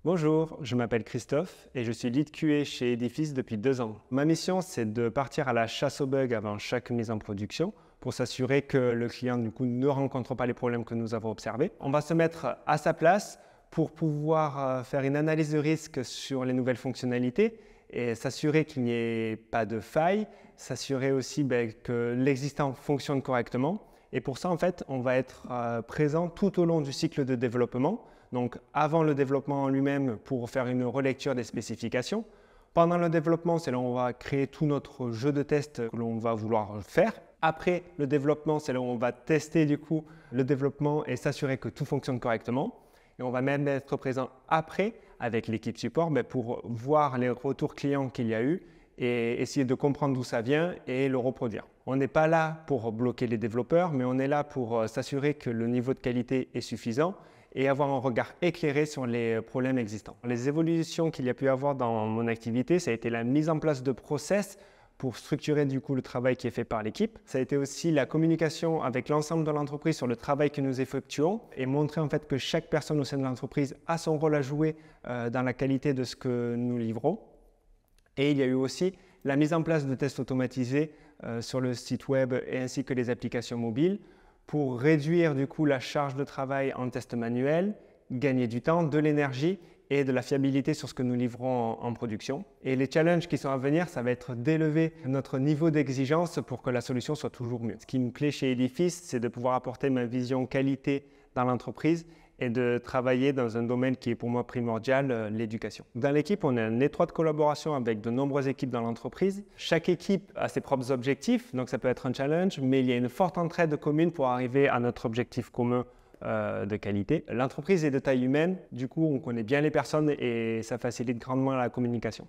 Bonjour, je m'appelle Christophe et je suis lead QA chez Edifice depuis 2 ans. Ma mission, c'est de partir à la chasse aux bugs avant chaque mise en production pour s'assurer que le client ne rencontre pas les problèmes que nous avons observés. On va se mettre à sa place pour pouvoir faire une analyse de risque sur les nouvelles fonctionnalités et s'assurer qu'il n'y ait pas de faille, s'assurer aussi que l'existant fonctionne correctement. Et pour ça, en fait, on va être présent tout au long du cycle de développement. Donc, avant le développement en lui-même pour faire une relecture des spécifications. Pendant le développement, c'est là où on va créer tout notre jeu de test que l'on va vouloir faire. Après le développement, c'est là où on va tester du coup le développement et s'assurer que tout fonctionne correctement. Et on va même être présent après avec l'équipe support pour voir les retours clients qu'il y a eu et essayer de comprendre d'où ça vient et le reproduire. On n'est pas là pour bloquer les développeurs, mais on est là pour s'assurer que le niveau de qualité est suffisant et avoir un regard éclairé sur les problèmes existants. Les évolutions qu'il y a pu avoir dans mon activité, ça a été la mise en place de process pour structurer du coup le travail qui est fait par l'équipe. Ça a été aussi la communication avec l'ensemble de l'entreprise sur le travail que nous effectuons et montrer en fait que chaque personne au sein de l'entreprise a son rôle à jouer dans la qualité de ce que nous livrons. Et il y a eu aussi la mise en place de tests automatisés sur le site web et ainsi que les applications mobiles pour réduire du coup la charge de travail en test manuel, gagner du temps, de l'énergie et de la fiabilité sur ce que nous livrons en production. Et les challenges qui sont à venir, ça va être d'élever notre niveau d'exigence pour que la solution soit toujours mieux. Ce qui me plaît chez Edifice, c'est de pouvoir apporter ma vision qualité dans l'entreprise et de travailler dans un domaine qui est pour moi primordial, l'éducation. Dans l'équipe, on est en étroite collaboration avec de nombreuses équipes dans l'entreprise. Chaque équipe a ses propres objectifs, donc ça peut être un challenge, mais il y a une forte entraide commune pour arriver à notre objectif commun de qualité. L'entreprise est de taille humaine, du coup on connaît bien les personnes et ça facilite grandement la communication.